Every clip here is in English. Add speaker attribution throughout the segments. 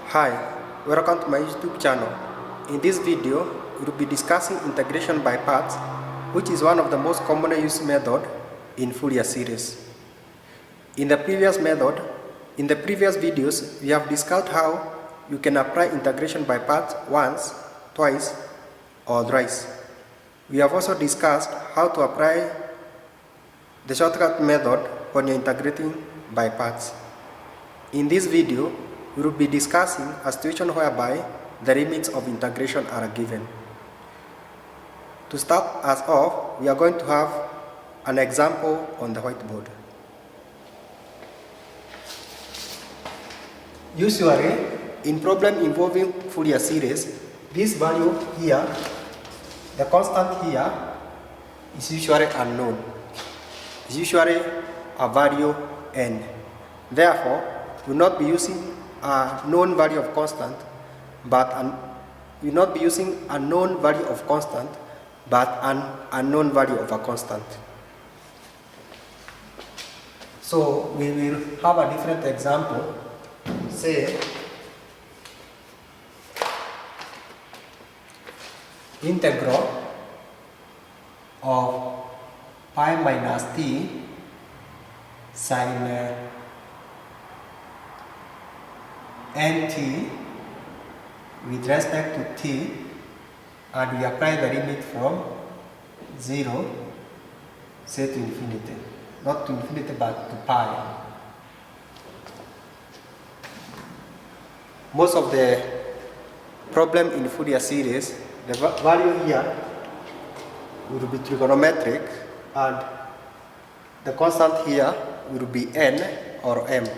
Speaker 1: Hi, welcome to my YouTube channel. In this video, we will be discussing integration by parts, which is one of the most commonly used method in Fourier series. In the previous videos, we have discussed how you can apply integration by parts once, twice, or thrice. We have also discussed how to apply the shortcut method when you're integrating by parts. In this video, we will be discussing a situation whereby the limits of integration are given. To start us off, we are going to have an example on the whiteboard. Usually, in problem involving Fourier series, this value here, the constant here, is usually unknown. It's usually a value n. Therefore, we will not be using a known value of constant, but we will not be using a known value of constant, but an unknown value of a constant. So we will have a different example. Say integral of pi minus t sine nt with respect to t, and we apply the limit from 0 say to infinity, not to infinity but to pi. Most of the problem in Fourier series, the value here will be trigonometric and the constant here will be n or m.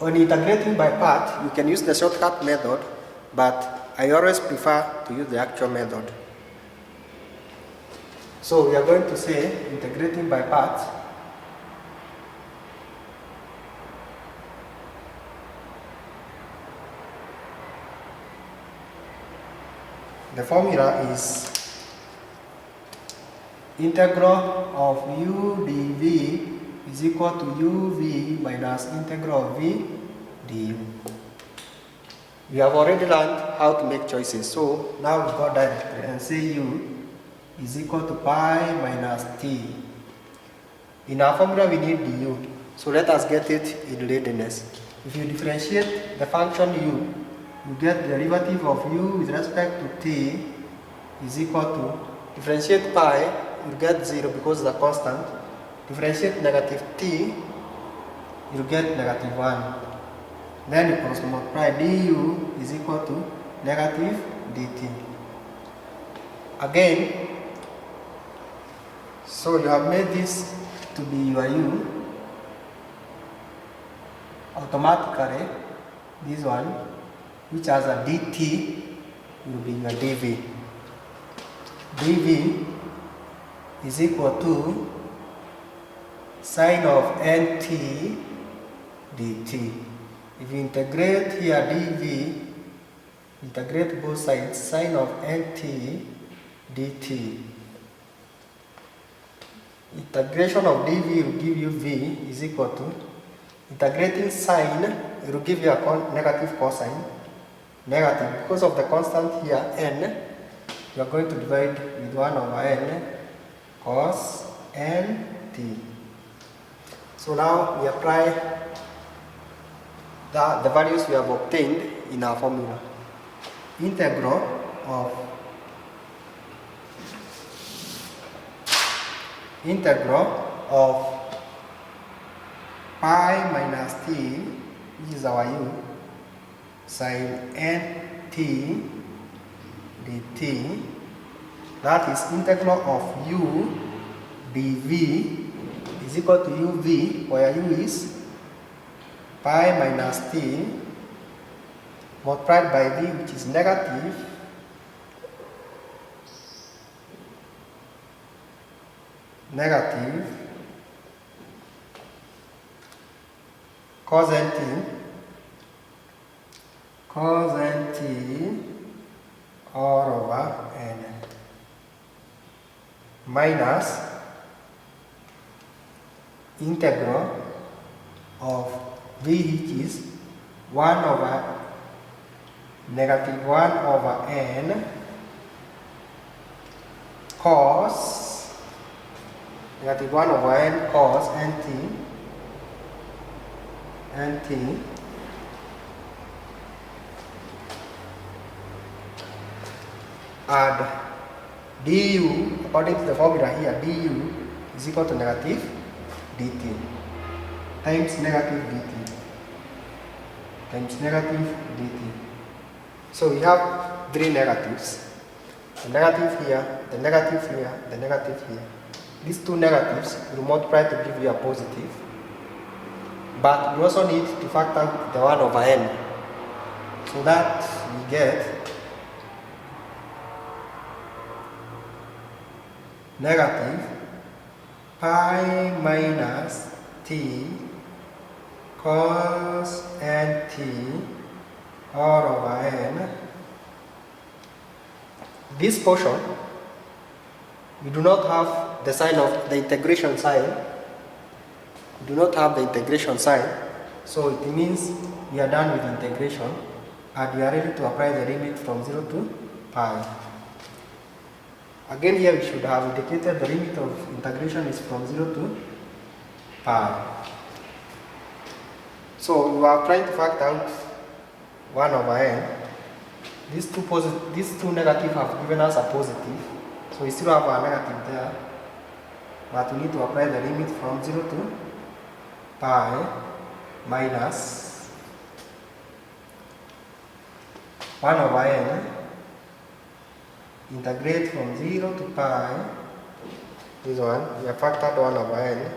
Speaker 1: When integrating by part, you can use the shortcut method, but I always prefer to use the actual method. So we are going to say integrating by parts. The formula is integral of u dv is equal to uv minus integral of v du. We have already learned how to make choices, so now we go directly and say u is equal to pi minus t. In our formula we need du, so let us get it in readiness. If you differentiate the function u, you get the derivative of u with respect to t is equal to, differentiate pi, you get 0 because the constant. Differentiate negative t, you get negative 1. Then you cross multiply, du is equal to negative dt. Again, so you have made this to be your u. Automatically, this one, which has a dt, will be your dv. dv is equal to sine of nt dt. If you integrate here dv, integrate both sides, sine of nt dt. Integration of dv will give you v is equal to, integrating sine, it will give you a negative cosine. Negative, because of the constant here n, you are going to divide with 1 over n cos nt. So now we apply the values we have obtained in our formula. Integral of pi minus t, which is our u, sine nt dt, that is integral of u dv is equal to uv, where u is pi minus t multiplied by v, which is negative cos nt all over n minus integral of v, which is 1 over negative 1 over n cos negative 1 over n cos nt add du, according to the formula here, du is equal to negative dt times negative dt times negative dt. So we have three negatives. The negative here, the negative here, the negative here. These two negatives will multiply to give you a positive. But we also need to factor out the 1 over n. So that we get negative pi minus t cos nt all over n. This portion, we do not have the sign of the integration sign. We do not have the integration sign, so it means we are done with integration and we are ready to apply the limit from 0 to pi. Again, here we should have indicated the limit of integration is from 0 to pi. So we are trying to factor out 1 over n. These two negative have given us a positive, so we still have a negative there, but we need to apply the limit from 0 to pi minus 1 over n, integrate from 0 to pi, this one, we have factored 1 over n,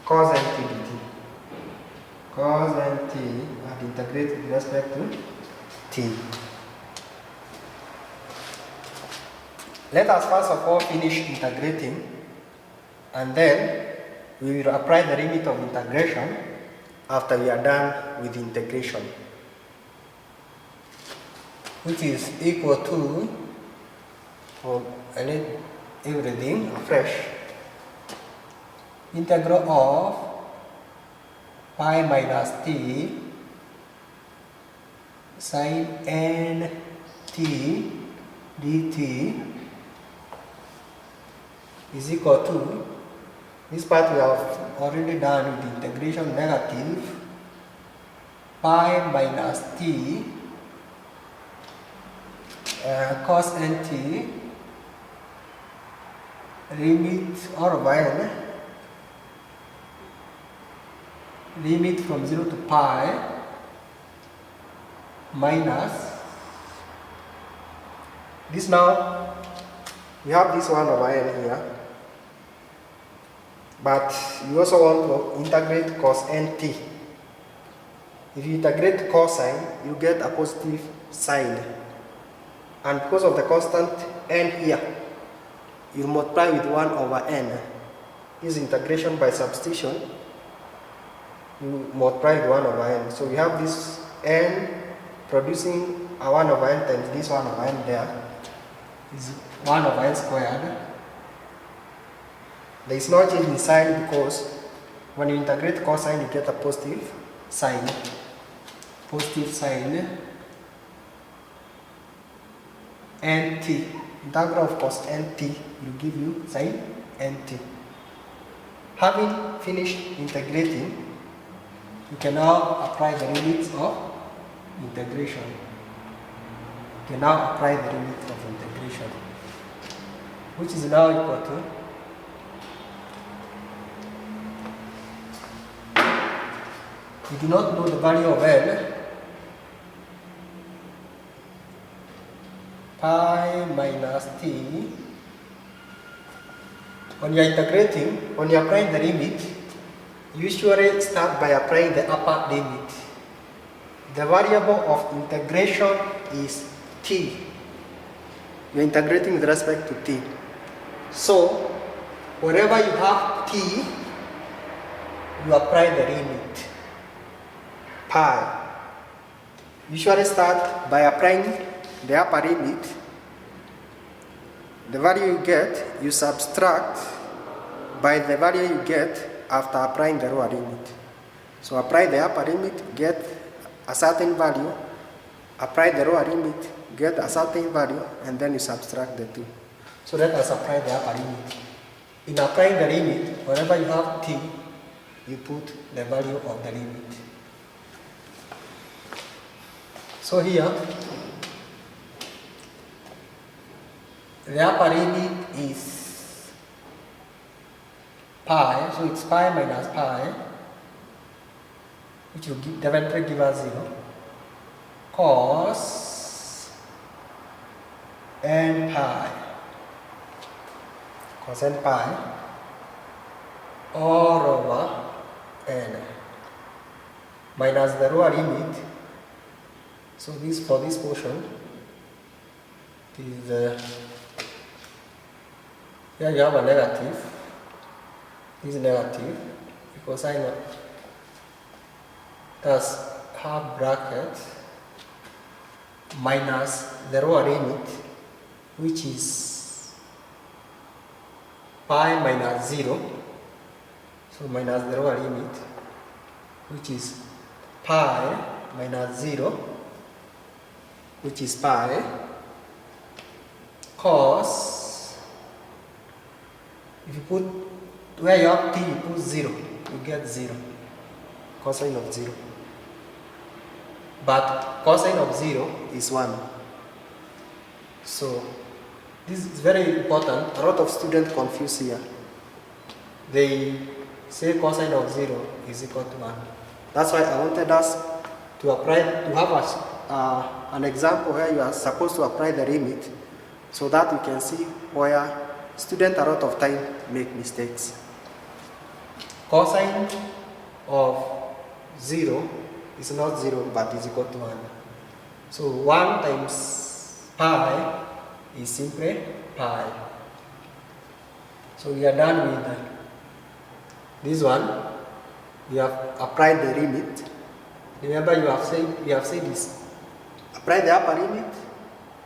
Speaker 1: cos nt dt, cos nt, and integrate with respect to t. Let us first of all finish integrating, and then we will apply the limit of integration after we are done with integration, which is equal to, I need everything afresh, integral of pi minus t sin nt dt is equal to, this part we have already done with the integration, negative pi minus t cos nt limit all over n, limit from 0 to pi minus this. Now we have this 1 over n here, but you also want to integrate cos nt. If you integrate cosine, you get a positive sign, and because of the constant n here, you multiply with 1 over n. This integration by substitution, you multiply with 1 over n. So we have this n producing a 1 over n times this 1 over n there is 1 over n squared. There is no change in sign because when you integrate cosine, you get a positive sign. Positive sign nt. Integral of cos nt will give you sin nt. Having finished integrating, you can now apply the limits of integration. You can now apply the limit of integration, which is now equal to we do not know the value of n, pi minus t. When you are integrating, when you are applying the limit, you usually start by applying the upper limit. The variable of integration is t. You are integrating with respect to t. So, wherever you have t, you apply the limit. Pi. Usually start by applying the upper limit. The value you get, you subtract by the value you get after applying the lower limit. So apply the upper limit, get a certain value, apply the lower limit, get a certain value, and then you subtract the two. So let us apply the upper limit. In applying the limit, whenever you have t, you put the value of the limit. So here, the upper limit is pi, so it's pi minus pi, which will definitely give us 0, cos n pi, cos n pi, all over n, minus the lower limit. So this, for this portion, is here you have a negative. This is negative because I know thus half bracket minus the lower limit, which is pi minus 0. So minus the lower limit, which is pi minus 0, which is pi, cos, if you put where you have t, you put 0, you get 0, cosine of 0. But cosine of 0 is 1. So this is very important. A lot of students confuse here. They say cosine of 0 is equal to 1. That's why I wanted us to apply, to have an example where you are supposed to apply the limit, so that you can see where students a lot of time make mistakes. Cosine of 0 is not 0 but is equal to 1. So 1 times pi is simply pi. So we are done with this one. We have applied the limit. Remember we have said this. Apply the upper limit,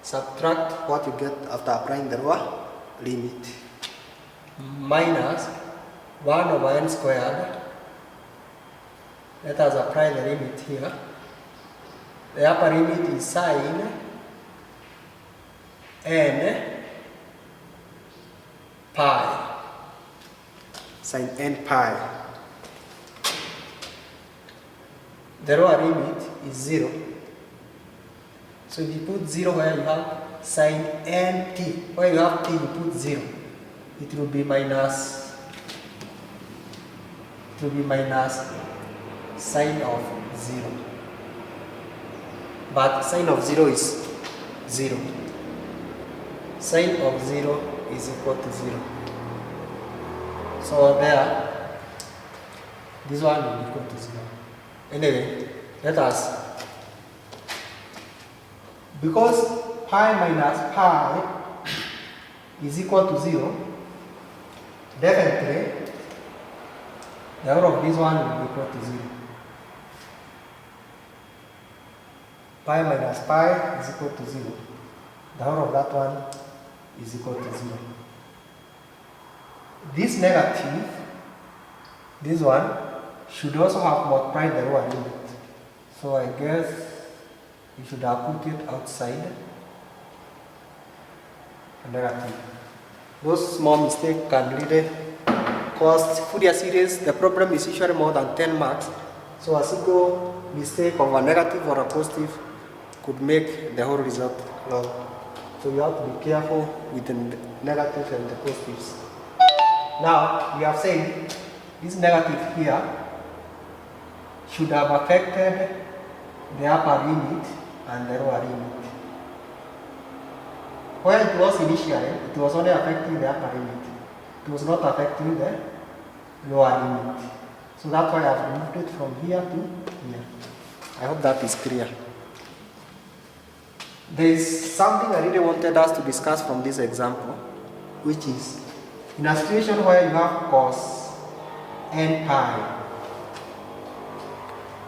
Speaker 1: subtract what you get after applying the lower limit. Minus 1 over n squared. Let us apply the limit here. The upper limit is sine n pi. Sine n pi. The lower limit is 0. So if you put 0 where you have sine n t, where you have t, you put 0. It will be minus sine of 0. But sine of 0 is 0. Sine of 0 is equal to 0. So there, this one will be equal to 0. Anyway, let us, because pi minus pi is equal to 0, definitely the order of this one will be equal to 0. Pi minus pi is equal to 0. The order of that one is equal to 0. This negative, this one, should also have multiplied the lower limit. So I guess you should have put it outside a negative. Those small mistakes can really cause Fourier series. The problem is usually more than 10 marks. So a single mistake of a negative or a positive could make the whole result long. So you have to be careful with the negatives and the positives. Now we have said this negative here should have affected the upper limit and the lower limit. Where it was initially, it was only affecting the upper limit. It was not affecting the lower limit. So that's why I've removed it from here to here. I hope that is clear. There is something I really wanted us to discuss from this example, which is in a situation where you have cos n pi.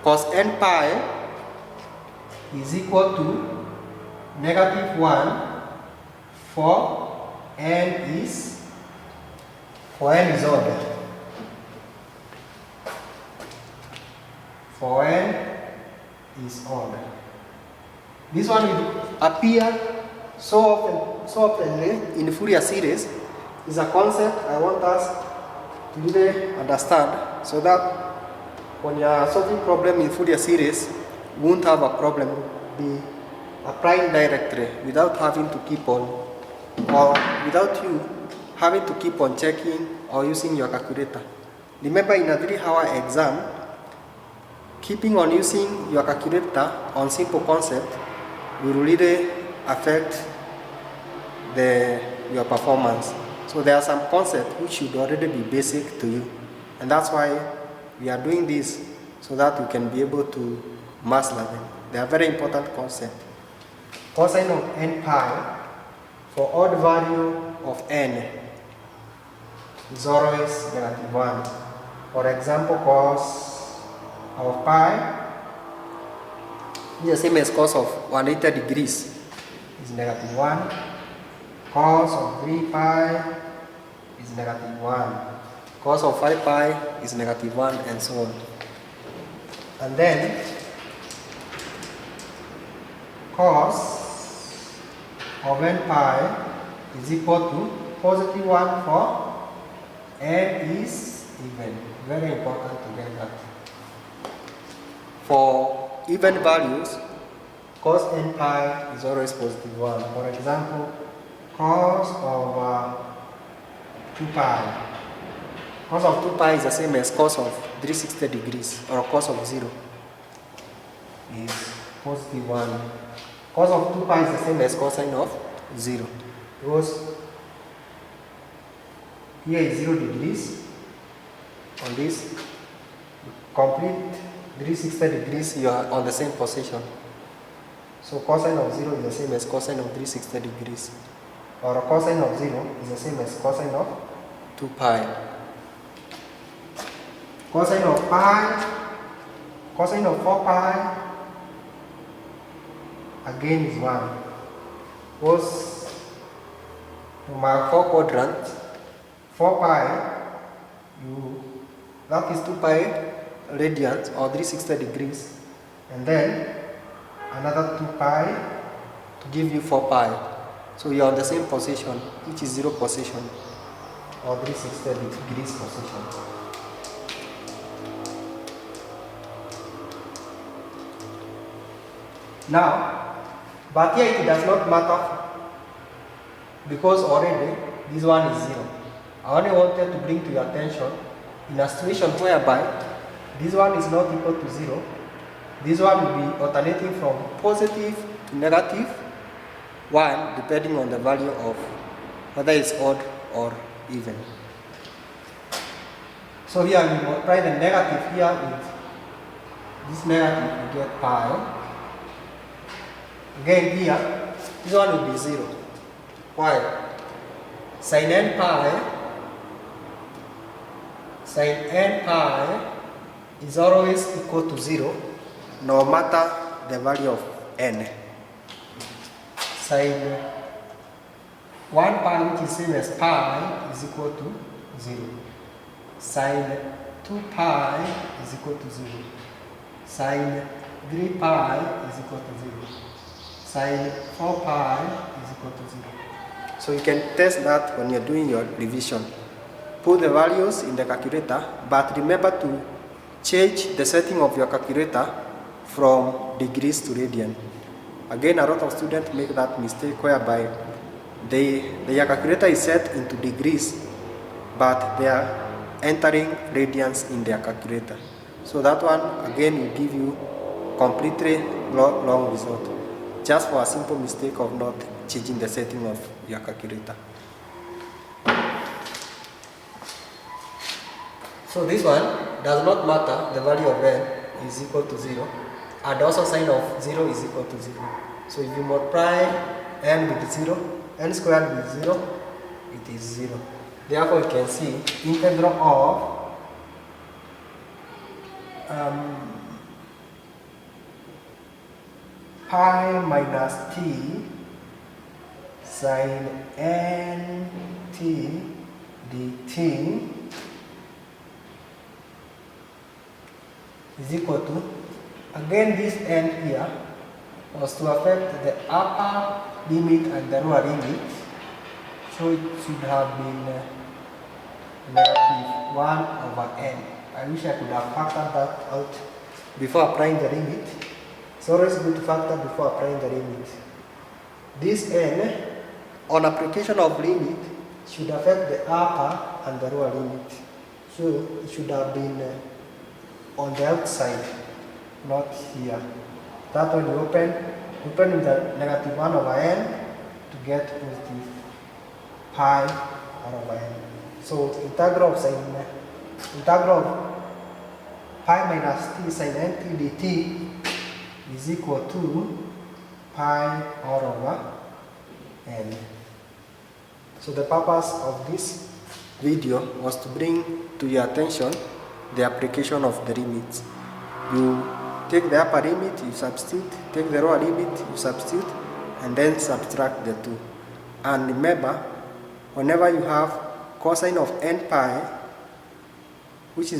Speaker 1: Cos n pi is equal to negative 1 for n is odd. For n is odd. This one will appear so often in Fourier series. Is a concept I want us to really understand, so that when you are solving problem in Fourier series, you won't have a problem. Be applying directly without having to keep on, or without you having to keep on checking or using your calculator. Remember, in a 3-hour exam, keeping on using your calculator on simple concept will really affect your performance. So there are some concepts which should already be basic to you, and that's why we are doing this, so that you can be able to master them. They are very important concepts. Cosine of n pi for odd value of n is always -1. For example, cos of pi is the same as cos of 180 degrees is -1. Cos of 3 pi is -1. Cos of 5 pi is -1, and so on. And then cos of n pi is equal to +1 for n is even. Very important to get that. For even values, cos n pi is always +1. For example, cos of 2 pi. Cos of 2 pi is the same as cos of 360 degrees, or cos of 0 is +1. Cos of 2 pi is the same as cosine of 0, because here is 0 degrees. On this complete 360 degrees, you are on the same position. So cosine of 0 is the same as cosine of 360 degrees, or cosine of 0 is the same as cosine of 2 pi. Cosine of pi, cosine of 4 pi again is 1. Because from our 4 quadrants, 4 pi, that is 2 pi radians, or 360 degrees, and then another 2 pi to give you 4 pi. So you are on the same position, which is 0 position, or 360 degrees position. Now, but here it does not matter, because already this one is 0. I only wanted to bring to your attention, in a situation whereby this one is not equal to 0, this one will be alternating from positive to -1, depending on the value of whether it's odd or even. So here we multiply the negative here with this negative, we get pi. Again here, this one will be 0. Why? Sin n pi is always equal to 0, no matter the value of n. Sin 1 pi, which is same as pi, is equal to 0. Sin 2 pi is equal to 0. Sin 3 pi is equal to 0. Sin 4 pi is equal to 0. So you can test that when you're doing your revision. Put the values in the calculator, but remember to change the setting of your calculator from degrees to radian. Again, a lot of students make that mistake whereby their calculator is set into degrees, but they are entering radians in their calculator. So that one again will give you completely wrong result, just for a simple mistake of not changing the setting of your calculator. So this one does not matter, the value of n is equal to 0, and also sine of 0 is equal to 0. So if you multiply n with 0, n squared with 0, it is 0. Therefore you can see integral of pi minus t sin n t dt is equal to Again, this n here was to affect the upper limit and the lower limit. So it should have been negative 1 over n. I wish I could have factored that out before applying the limit. It's always good to factor before applying the limit. This n, on application of limit, should affect the upper and the lower limit. So it should have been on the outside, not here. That when you open with the negative 1 over n to get positive pi r over n. So integral of pi minus t sin nt dt is equal to pi r over n. So the purpose of this video was to bring to your attention the application of the limits. You take the upper limit, you substitute, take the lower limit, you substitute, and then subtract the two. And remember, whenever you have cosine of n pi, which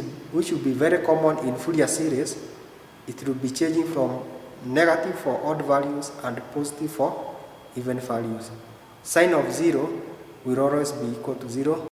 Speaker 1: will be very common in Fourier series, it will be changing from negative for odd values and positive for even values. Sine of 0 will always be equal to 0.